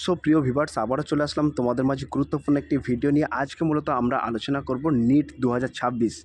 So প্রিয় viewers, আবারও চলে আসলাম তোমাদের মাঝে গুরুত্বপূর্ণ একটি ভিডিও নিয়ে। আজকে মূলত আমরা আলোচনা করব নিট 2026।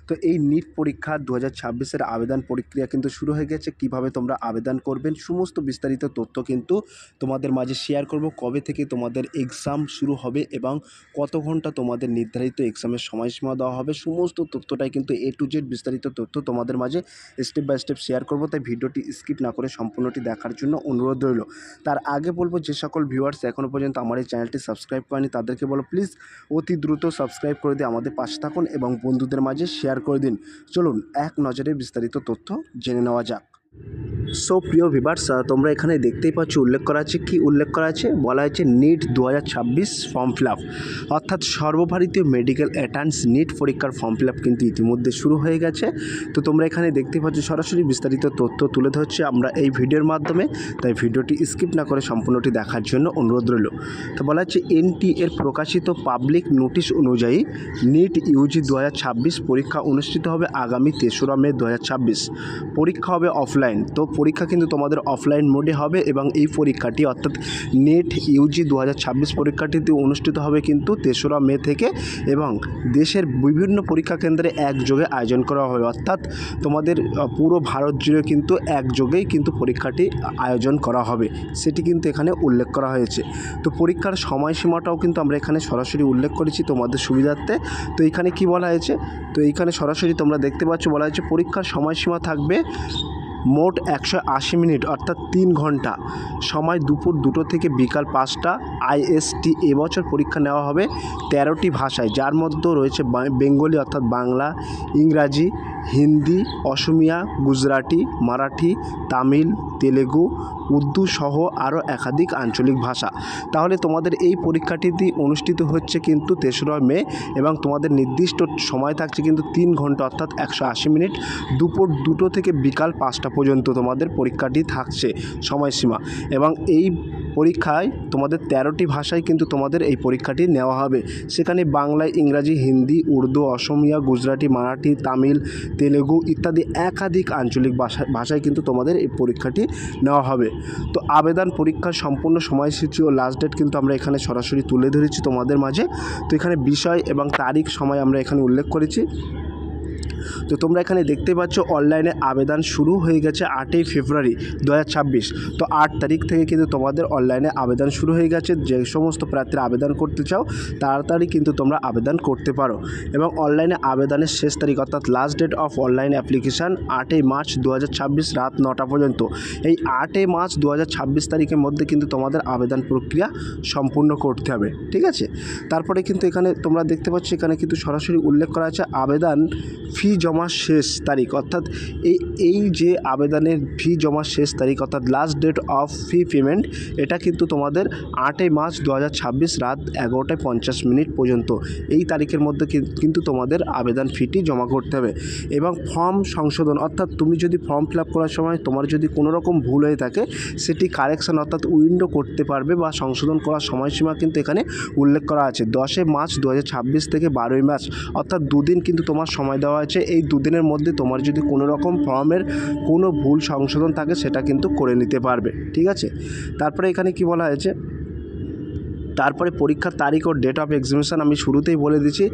তো এই নিট পরীক্ষা 2026-এর আবেদন প্রক্রিয়া কিন্তু শুরু হয়ে গেছে। কিভাবে তোমরা আবেদন করবেন সমস্ত বিস্তারিত তথ্য কিন্তু তোমাদের মাঝে শেয়ার করব। কবে থেকে তোমাদের এক্সাম শুরু হবে এবং কত ঘন্টা তোমাদের নির্ধারিত এক্সামের সময়সীমা দেওয়া হবে, সমস্ত তথ্যটাই কিন্তু A to Z বিস্তারিত তথ্য তোমাদের মাঝে স্টেপ বাই স্টেপ শেয়ার করব। তাই ভিডিওটি স্কিপ না করে সম্পূর্ণটি দেখার জন্য অনুরোধ রইল। তার আগে বলবো, যে সকল ভিউয়ার্স এখনও পর্যন্ত আমার এই চ্যানেলটি সাবস্ক্রাইব করেনি তাদেরকে বলো প্লিজ অতি দ্রুত সাবস্ক্রাইব করে দিয়ে আমাদের পাশে থাকুন এবং বন্ধুদের মাঝে শেয়ার করে দিন। চলুন এক নজরে বিস্তারিত তথ্য জেনে নেওয়া যাক। সো প্রিয় ভিউয়ার্স, তোমরা এখানে দেখতেই পাচ্ছ উল্লেখ করা আছে, কি উল্লেখ করা আছে বলা হয়েছে নিট 2026 ফর্ম ফিল আপ, অর্থাৎ সর্বভারতীয় মেডিকেল এন্ট্রান্স নিট পরীক্ষার ফর্ম ফিল আপ কিন্তু ইতিমধ্যে শুরু হয়ে গেছে। তো তোমরা এখানে দেখতেই পাচ্ছ সরাসরি বিস্তারিত তথ্য তুলে ধরছে আমরা এই ভিডিওর মাধ্যমে। তাই ভিডিওটি স্কিপ না করে সম্পূর্ণটি দেখার জন্য অনুরোধ রইল। তো বলা হচ্ছে এনটি এর প্রকাশিত পাবলিক নোটিশ অনুযায়ী নিট ইউজি 2026 পরীক্ষা অনুষ্ঠিত হবে আগামী 3রা মে 2026। পরীক্ষা হবে অফলাইন। তো পরীক্ষা কিন্তু তোমাদের অফলাইন মোডে হবে এবং এই পরীক্ষাটি অর্থাৎ নেট ইউজি 2026 পরীক্ষাটিতে অনুষ্ঠিত হবে কিন্তু 3রা মে থেকে, এবং দেশের বিভিন্ন পরীক্ষা কেন্দ্রে একযোগে আয়োজন করা হবে, অর্থাৎ তোমাদের পুরো ভারত জুড়ে কিন্তু একযোগেই কিন্তু পরীক্ষাটি আয়োজন করা হবে, সেটি কিন্তু এখানে উল্লেখ করা হয়েছে। তো পরীক্ষার সময়সীমাটাও কিন্তু আমরা এখানে সরাসরি উল্লেখ করেছি তোমাদের সুবিধার্থে। তো এখানে কি বলা হয়েছে, তো এইখানে সরাসরি তোমরা দেখতে পাচ্ছ বলা হয়েছে পরীক্ষার সময়সীমা থাকবে মোট 180 মিনিট অর্থাৎ 3 ঘন্টা, সময় দুপুর 2টো থেকে বিকাল 5টা IST। এবছর পরীক্ষা নেওয়া হবে 13টি ভাষায়, যার মধ্যে রয়েছে বেঙ্গলি অর্থাৎ বাংলা, ইংরাজি, হিন্দি, অসমিয়া, গুজরাটি, মারাঠি, তামিল, তেলেগু, উর্দু সহ আরও একাধিক আঞ্চলিক ভাষা। তাহলে তোমাদের এই পরীক্ষাটি অনুষ্ঠিত হচ্ছে কিন্তু 3রা মে এবং তোমাদের নির্দিষ্ট সময় থাকছে কিন্তু 3 ঘন্টা অর্থাৎ 180 মিনিট, দুপুর 2টো থেকে বিকাল 5টা পর্যন্ত তোমাদের পরীক্ষাটি থাকছে সময়সীমা। এবং এই পরীক্ষায় তোমাদের 13টি ভাষায় কিন্তু তোমাদের এই পরীক্ষাটি নেওয়া হবে। সেখানে বাংলায়, ইংরাজি, হিন্দি, উর্দু, অসমিয়া, গুজরাটি, মারাঠি, তামিল, তেলেগু ইত্যাদি একাধিক আঞ্চলিক ভাষায় কিন্তু তোমাদের এই পরীক্ষাটি নেওয়া হবে। তো আবেদন পরীক্ষার সম্পূর্ণ সময়সূচি ও লাস্ট ডেট কিন্তু আমরা এখানে সরাসরি তুলে ধরেছি তোমাদের মাঝে। তো এখানে বিষয় এবং তারিখ সময় আমরা এখানে উল্লেখ করেছি। তো তোমরা এখানে দেখতে পাচ্ছ অনলাইনে আবেদন শুরু হয়ে গেছে 8ই ফেব্রুয়ারি 2026। তো 8 তারিখ থেকে কিন্তু তোমাদের অনলাইনে আবেদন শুরু হয়ে গেছে। যে সমস্ত প্রার্থীরা আবেদন করতে চাও তাড়াতাড়ি কিন্তু তোমরা আবেদন করতে পারো। এবং অনলাইনে আবেদনের শেষ তারিখ অর্থাৎ last date of online application 8ই মার্চ 2026 রাত 9টা পর্যন্ত। এই 8ই মার্চ 2026 তারিখের মধ্যে কিন্তু তোমাদের আবেদন প্রক্রিয়া সম্পূর্ণ করতে হবে, ঠিক আছে। তারপরে কিন্তু এখানে তোমরা দেখতে পাচ্ছ এখানে কিন্তু সরাসরি উল্লেখ করা আছে আবেদন ফি জমা শেষ তারিখ, অর্থাৎ এই যে আবেদনের ফি জমা শেষ তারিখ অর্থাৎ last date of fee payment, এটা কিন্তু তোমাদের 8ই মার্চ 2026 রাত 11:50 পর্যন্ত। এই তারিখের মধ্যে কিন্তু তোমাদের আবেদন ফিটি জমা করতে হবে। এবং ফর্ম সংশোধন অর্থাৎ তুমি যদি ফর্ম ফিল আপ করার সময় তোমার যদি কোনো রকম ভুল হয়ে থাকে সেটি কারেকশান অর্থাৎ উইন্ডো করতে পারবে বা সংশোধন করার সময়সীমা কিন্তু এখানে উল্লেখ করা আছে 10 মার্চ 2026 থেকে 12 মার্চ, অর্থাৎ দুদিন কিন্তু তোমার সময় দেওয়া আছে। এই দুদিনের মধ্যে তোমার যদি কোনো রকম ফর্মের কোনো ভুল সংশোধন থাকে সেটা কিন্তু করে নিতে পারবে, ঠিক আছে। তারপরে এখানে কি বলা হয়েছে, তারপরে পরীক্ষার তারিখ ও ডেট অফ এক্সামিনেশান আমি শুরুতেই বলে দিচ্ছি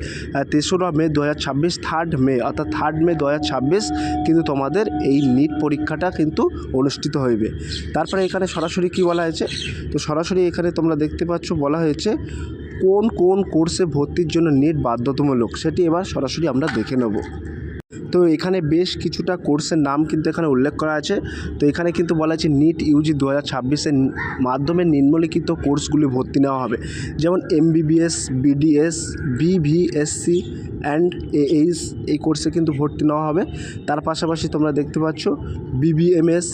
3রা মে 2026, 3rd মে অর্থাৎ 3rd মে 2026 কিন্তু তোমাদের এই নিট পরীক্ষাটা কিন্তু অনুষ্ঠিত হইবে। তারপরে এখানে সরাসরি কি বলা হয়েছে, তো সরাসরি এখানে তোমরা দেখতে পাচ্ছ বলা হয়েছে কোন কোন কোর্সে ভর্তির জন্য নিট বাধ্যতামূলক, সেটি এবার সরাসরি আমরা দেখে নেব। তো এখানে বেশ কিছুটা কোর্সের নাম কিন্তু এখানে উল্লেখ করা আছে। তো এখানে কিন্তু বলা আছে নিট ইউজি 2026-এর মাধ্যমে নিম্নলিখিত কোর্সগুলি ভর্তি নেওয়া হবে, যেমন MBBS, BDS, BVSC and AH এই কোর্সে কিন্তু ভর্তি নেওয়া হবে। তার পাশাপাশি তোমরা দেখতে পাচ্ছ BBMS,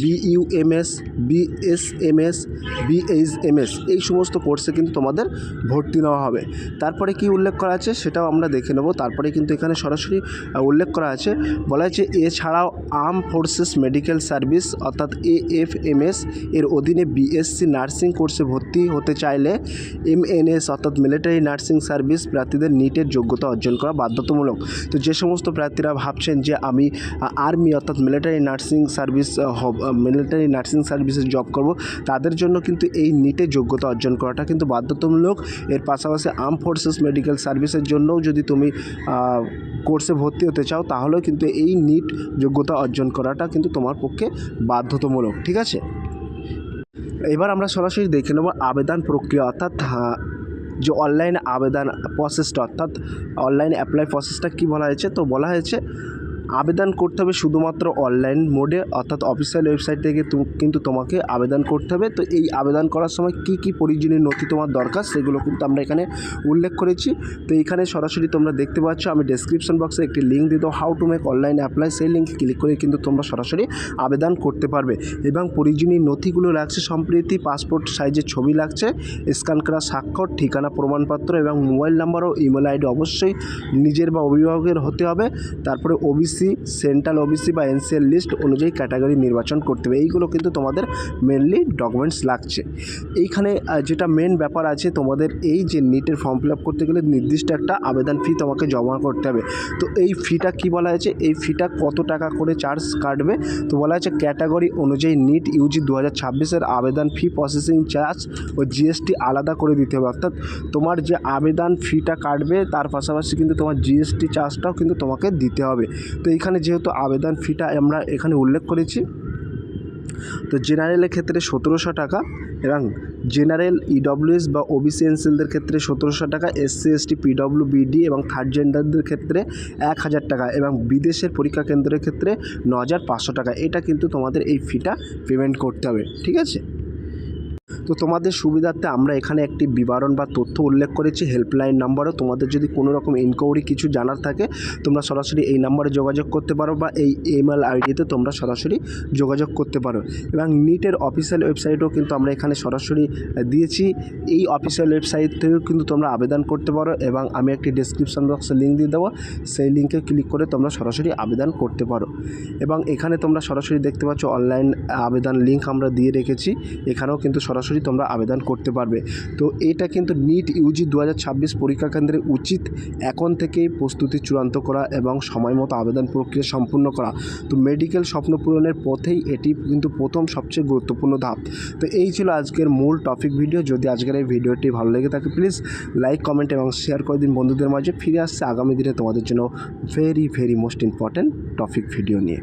BUMS, BSMS, BHMS এই সমস্ত কোর্সে কিন্তু তোমাদের ভর্তি নেওয়া হবে। তারপরে কি উল্লেখ করা আছে সেটাও আমরা দেখে নেব। তারপরে কিন্তু এখানে সরাসরি উল্লেখ করা আছে বলা আছে এছাড়াও আর্ম ফোর্সেস মেডিকেল সার্ভিস অর্থাৎ AFMS এর অধীনে BSc নার্সিং কোর্সে ভর্তি হতে চাইলে MNS অর্থাৎ মিলিটারি নার্সিং সার্ভিস প্রার্থীদের নিটের যোগ্যতা অর্জন করা বাধ্যতামূলক। তো যে সমস্ত প্রার্থীরা ভাবছেন যে আমি আর্মি অর্থাৎ মিলিটারি নার্সিং সার্ভিসে জব করব, তাদের জন্য কিন্তু এই নিটে যোগ্যতা অর্জন করাটা কিন্তু বাধ্যতামূলক। এর পাশাপাশি আর্ম ফোর্সেস মেডিকেল সার্ভিসের জন্যও যদি তুমি কোর্সে ভর্তি হতে চাও, তাহলেও কিন্তু এই নিট যোগ্যতা অর্জন করাটা কিন্তু তোমার পক্ষে বাধ্যতামূলক। ঠিক আছে, এবার আমরা সরাসরি দেখে নেব আবেদন প্রক্রিয়া, অর্থাৎ যে অনলাইন আবেদন প্রসেসটা, অর্থাৎ অনলাইন অ্যাপ্লাই প্রসেসটা কী বলা হয়েছে। তো বলা হয়েছে আবেদন করতে হবে শুধুমাত্র অনলাইন মোডে, অর্থাৎ অফিসিয়াল ওয়েবসাইট থেকে কিন্তু তোমাকে আবেদন করতে হবে। তো এই আবেদন করার সময় কী কী প্রয়োজনীয় নথি তোমার দরকার সেগুলো কিন্তু আমরা এখানে উল্লেখ করেছি। তো এখানে সরাসরি তোমরা দেখতে পাচ্ছ, আমি ডেসক্রিপশন বক্সে একটি লিঙ্ক দিয়ে দেবো, how to make online apply, সেই লিঙ্কে ক্লিক করে কিন্তু তোমরা সরাসরি আবেদন করতে পারবে। এবং প্রয়োজনীয় নথিগুলো লাগছে সম্প্রতি পাসপোর্ট সাইজের ছবি লাগছে, স্ক্যান করা স্বাক্ষর, ঠিকানা প্রমাণপত্র এবং মোবাইল নাম্বার ও ইমেল আইডি অবশ্যই নিজের বা অভিভাবকের হতে হবে। তারপরে ওবিসি, সেন্ট্রাল ওবিসি বা এনসিএল লিস্ট অনুযায়ী ক্যাটাগরি নির্বাচন করতে হবে। এইগুলো কিন্তু তোমাদের মেনলি ডকুমেন্টস লাগছে। এইখানে যেটা মেন ব্যাপার আছে, তোমাদের এই যে নিটের ফর্ম ফিল আপ করতে গেলে নির্দিষ্ট একটা আবেদন ফি তোমাকে জমা করতে হবে। তো এই ফিটা কী বলা হয়েছে, এই ফিটা কত টাকা করে চার্জ কাটবে। তো বলা হয়েছে ক্যাটাগরি অনুযায়ী নিট ইউজি 2026-এর আবেদন ফি প্রসেসিং চার্জ ও জিএসটি আলাদা করে দিতে হবে। অর্থাৎ তোমার যে আবেদন ফিটা কাটবে তার পাশাপাশি কিন্তু তোমার জিএসটি চার্জটাও কিন্তু তোমাকে দিতে হবে। তো এইখানে যেহেতু আবেদন ফিটা আমরা এখানে উল্লেখ করেছি, তো জেনারেলের ক্ষেত্রে 1700 টাকা এবং জেনারেল ইডব্লিউএস বা ওবিসি এনসিএলদের ক্ষেত্রে 1700 টাকা, এসসি এসটি পিডব্লিউবিডি এবং থার্ড জেন্ডারদের ক্ষেত্রে 1000 টাকা এবং বিদেশের পরীক্ষা কেন্দ্রের ক্ষেত্রে 9500 টাকা। এটা কিন্তু তোমাদের এই ফিটা পেমেন্ট করতে হবে। ঠিক আছে, তো তোমাদের সুবিধার্থে আমরা এখানে একটি বিবরণ বা তথ্য উল্লেখ করেছি, হেল্পলাইন নাম্বারও। তোমাদের যদি কোনো রকম ইনকোয়ারি কিছু জানার থাকে তোমরা সরাসরি এই নাম্বারে যোগাযোগ করতে পারো বা এই ইমেল আইডিতে তোমরা সরাসরি যোগাযোগ করতে পারো। এবং নিটের অফিসিয়াল ওয়েবসাইটও কিন্তু আমরা এখানে সরাসরি দিয়েছি। এই অফিসিয়াল ওয়েবসাইট থেকেও কিন্তু তোমরা আবেদন করতে পারো এবং আমি একটি ডেসক্রিপশন বক্সে লিঙ্ক দিয়ে দেবো, সেই লিঙ্কে ক্লিক করে তোমরা সরাসরি আবেদন করতে পারো। এবং এখানে তোমরা সরাসরি দেখতে পাচ্ছ অনলাইন আবেদন লিঙ্ক আমরা দিয়ে রেখেছি, এখানেও কিন্তু সরাসরি তোমরা আবেদন করতে পারবে। তো এটা কিন্তু নিট ইউজি 2026 পরীক্ষা কেন্দ্রে উচিত এখন থেকেই প্রস্তুতি চূড়ান্ত করা এবং সময় মতো আবেদন প্রক্রিয়া সম্পূর্ণ করা। তো মেডিকেল স্বপ্ন পূরণের পথেই এটি কিন্তু প্রথম সবচেয়ে গুরুত্বপূর্ণ ধাপ। তো এই ছিল আজকের মূল টপিক ভিডিও। যদি আজকের এই ভিডিওটি ভালো লেগে থাকে প্লিজ লাইক, কমেন্ট এবং শেয়ার করে দিন বন্ধুদের মাঝে। ফিরে আসছে আগামী দিনে তোমাদের জন্য very most important topic video নিয়ে।